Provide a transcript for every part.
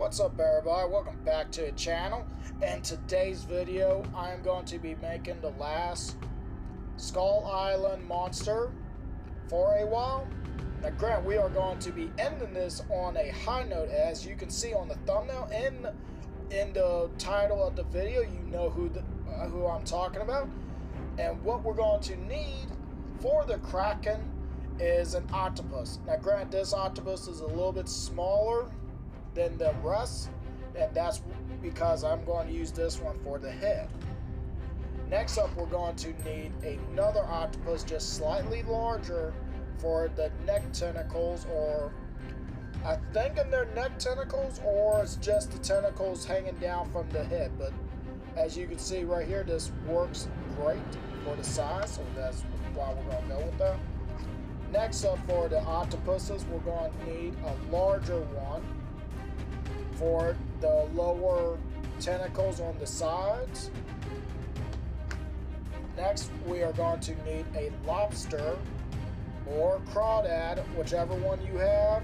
What's up everybody, welcome back to the channel. In today's video I am going to be making the last Skull Island monster for a while. Now granted, we are going to be ending this on a high note, as you can see on the thumbnail and in the title of the video. You know who I'm talking about. And what we're going to need for the Kraken is an octopus. Now granted, this octopus is a little bit smaller than the rest, and that's because I'm going to use this one for the head. Next up, we're going to need another octopus just slightly larger for the neck tentacles, or I think in their neck tentacles, or it's just the tentacles hanging down from the head. But as you can see right here, this works great for the size, so that's why we're going to go with that. Next up, for the octopuses, we're going to need a larger one for the lower tentacles on the sides. Next, we are going to need a lobster or crawdad, whichever one you have,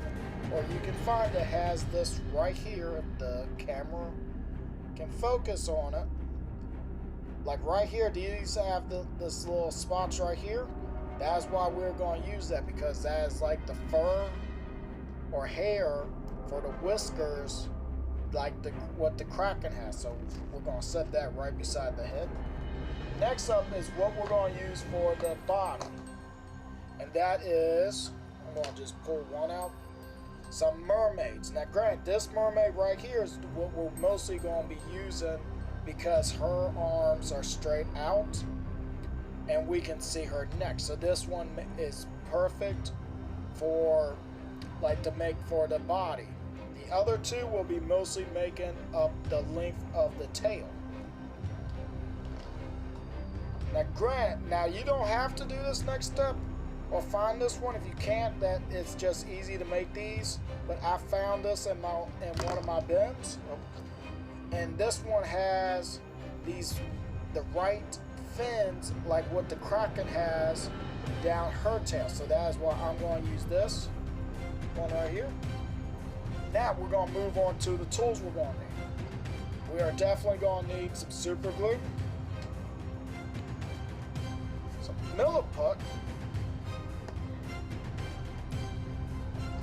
or you can find it has this right here if the camera can focus on it. Like right here, these have this little spots right here. That's why we're going to use that, because that is like the fur or hair for the whiskers, like what the Kraken has. So we're going to set that right beside the head. Next up is what we're going to use for the body, and that is, I'm going to just pull one out, some mermaids. Now granted, this mermaid right here is what we're mostly going to be using because her arms are straight out and we can see her neck. So this one is perfect for like to make for the body. The other two will be mostly making up the length of the tail. Now you don't have to do this next step or find this one. If you can't, that it's just easy to make these. But I found this in one of my bins, and this one has the right fins like what the Kraken has down her tail. So that is why I'm going to use this one right here. Now we're going to move on to the tools we're going to need. We are definitely going to need some super glue, some milliput,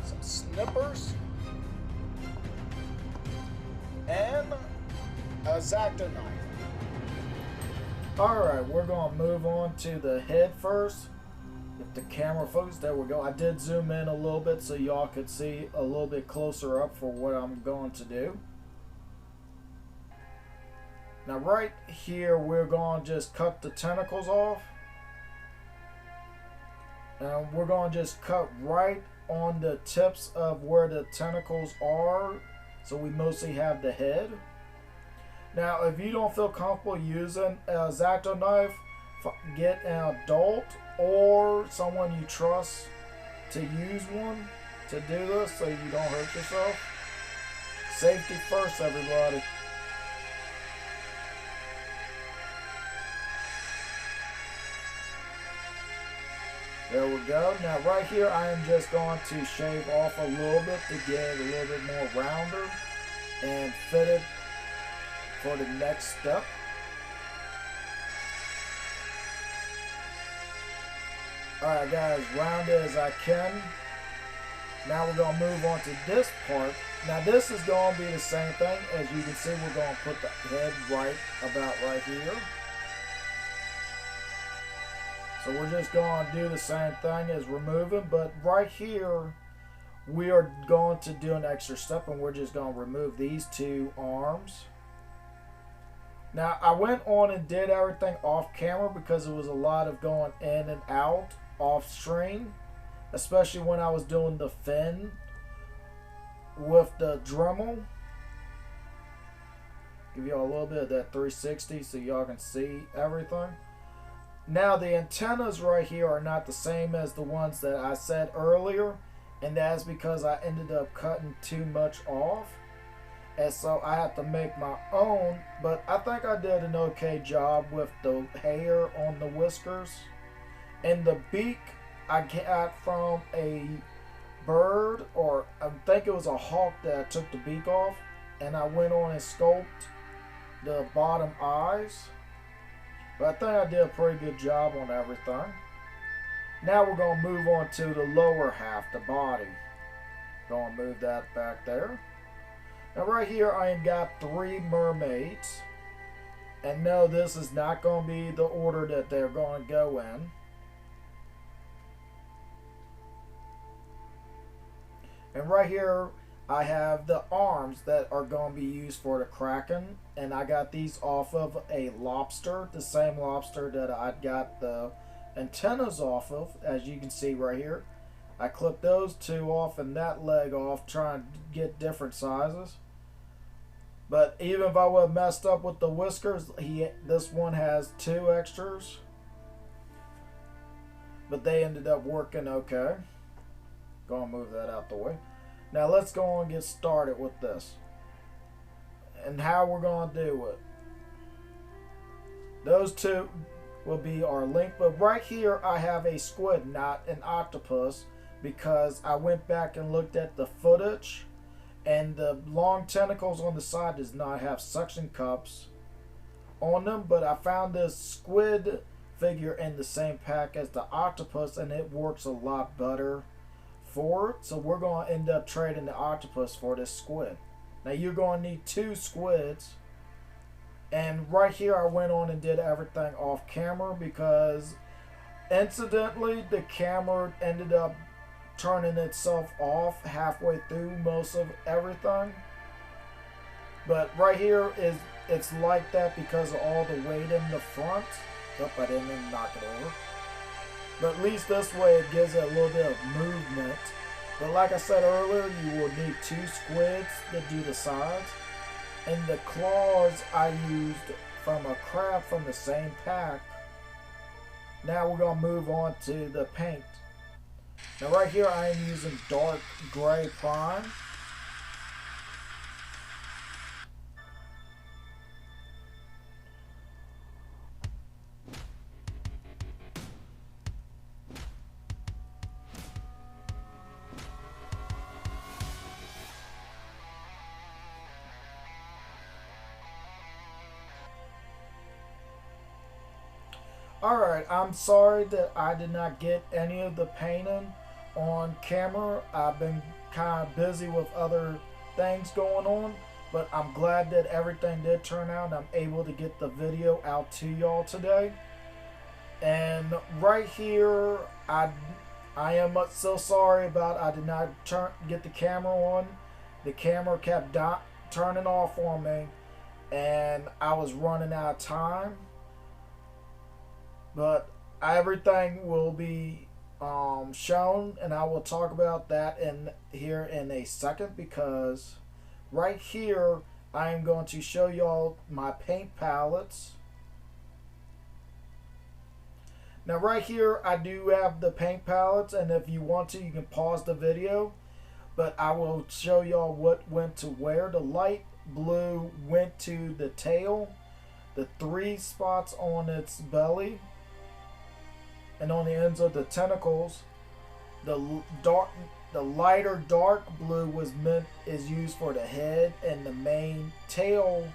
some snippers, and a X-Acto knife. Alright, we're going to move on to the head first. If the camera focuses, there we go. I did zoom in a little bit so y'all could see a little bit closer up for what I'm going to do. Now right here, we're going to just cut the tentacles off. And we're going to just cut right on the tips of where the tentacles are, so we mostly have the head. Now if you don't feel comfortable using a X-Acto knife, get an adult or someone you trust to use one to do this so you don't hurt yourself. Safety first, everybody. There we go. Now right here I am just going to shave off a little bit to get it a little bit more rounder and fit it for the next step. Alright guys, round it as I can. Now we're going to move on to this part. Now this is going to be the same thing. As you can see, we're going to put the head about right here. So we're just going to do the same thing as removing, but right here we are going to do an extra step, and we're just going to remove these two arms. Now I went on and did everything off camera because it was a lot of going in and out off stream, especially when I was doing the fin with the Dremel. Give y'all a little bit of that 360 so y'all can see everything. Now the antennas right here are not the same as the ones that I said earlier, and that's because I ended up cutting too much off, and so I have to make my own. But I think I did an okay job with the hair on the whiskers. And the beak I got from a bird, or I think it was a hawk that I took the beak off. and I went on and sculpted the bottom eyes. But I think I did a pretty good job on everything. Now we're going to move on to the lower half, the body. Going to move that back there. Now right here I got 3 mermaids. And no, this is not going to be the order that they're going to go in. And right here I have the arms that are going to be used for the Kraken. And I got these off of a lobster, the same lobster that I got the antennas off of, as you can see right here. I clipped those 2 off and that leg off, trying to get different sizes. But even if I would have messed up with the whiskers, this one has 2 extras. But they ended up working okay. Gonna move that out the way. Now let's go on and get started with this. And how we're gonna do it. Those 2 will be our link. But right here I have a squid, not an octopus. Because I went back and looked at the footage. And the long tentacles on the side does not have suction cups on them. But I found this squid figure in the same pack as the octopus. And it works a lot better for it. So we're going to end up trading the octopus for this squid. Now you're going to need 2 squids. And right here I went on and did everything off camera. Because incidentally the camera ended up turning itself off halfway through most of everything. But right here it's like that because of all the weight in the front. Oh, I didn't even knock it over. But at least this way it gives it a little bit of movement. But like I said earlier, you will need 2 squids to do the sides. And the claws I used from a crab from the same pack. Now we're going to move on to the paint. Now right here I am using dark gray prime. Alright, I'm sorry that I did not get any of the painting on camera. I've been kind of busy with other things going on, but I'm glad that everything did turn out and I'm able to get the video out to y'all today. And right here, I am so sorry about I did not get the camera on. The camera kept turning off on me and I was running out of time. But everything will be shown, and I will talk about that here in a second, because right here I am going to show y'all my paint palettes. Now right here I do have the paint palettes, and if you want to you can pause the video, but I will show y'all what went to where. The light blue went to the tail, the 3 spots on its belly, and on the ends of the tentacles. The lighter dark blue is used for the head and the main tail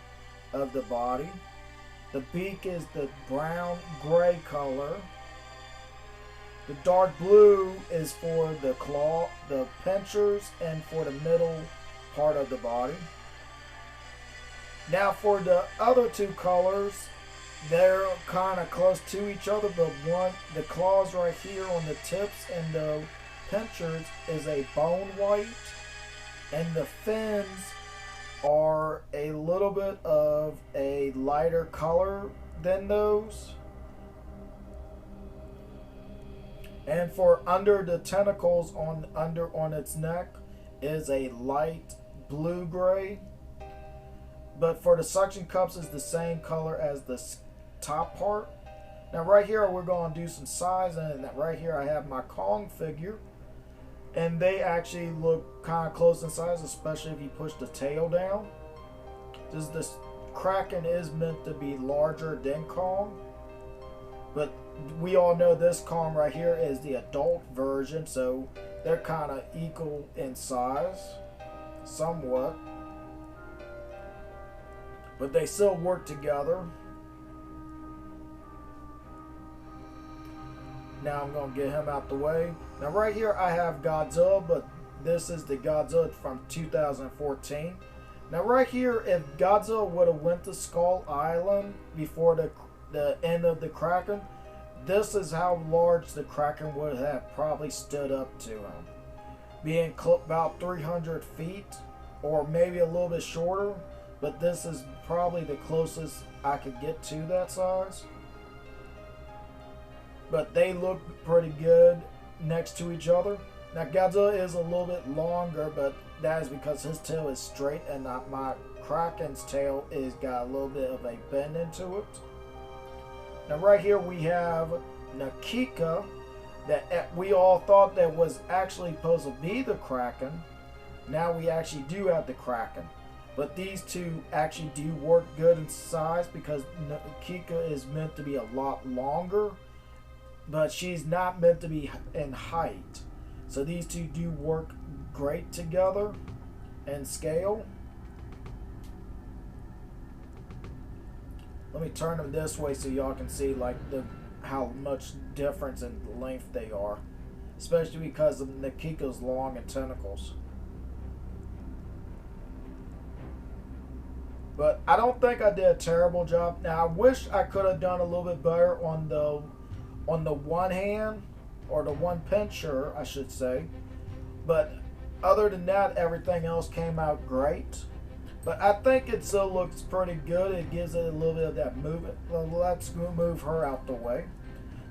of the body. The beak is the brown gray color. The dark blue is for the claw, the pinchers, and for the middle part of the body. Now for the other 2 colors, they're kind of close to each other, but the claws right here on the tips and the pinchers is a bone white, and the fins are a little bit of a lighter color than those. And for under the tentacles on its neck is a light blue gray. But for the suction cups is the same color as the top part. Now right here we're going to do some size, and right here I have my Kong figure, and they actually look kind of close in size, especially if you push the tail down. This Kraken is meant to be larger than Kong, but we all know this Kong right here is the adult version, so they're kind of equal in size somewhat. but they still work together. Now I'm going to get him out the way. Now right here I have Godzilla, but this is the Godzilla from 2014. Now right here, if Godzilla would have went to Skull Island before the end of the Kraken, this is how large the Kraken would have probably stood up to him. Being about 300 feet, or maybe a little bit shorter, but this is probably the closest I could get to that size. But they look pretty good next to each other. Now Godzilla is a little bit longer, but that is because his tail is straight and not my Kraken's tail is got a little bit of a bend into it. Now right here we have Nakika that we all thought that was actually supposed to be the Kraken. Now we actually do have the Kraken. But these two actually do work good in size because Nakika is meant to be a lot longer, but she's not meant to be in height. So these two do work great together in scale. Let me turn them this way so y'all can see like how much difference in length they are, especially because of Nakika's long and tentacles. But I don't think I did a terrible job. Now I wish I could have done a little bit better on the one hand, or the one pincher I should say. But other than that, everything else came out great. But I think it still looks pretty good. It gives it a little bit of that movement. Well, let's move her out the way.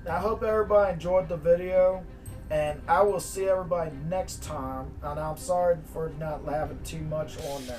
Now I hope everybody enjoyed the video, and I will see everybody next time. And I'm sorry for not having too much on there.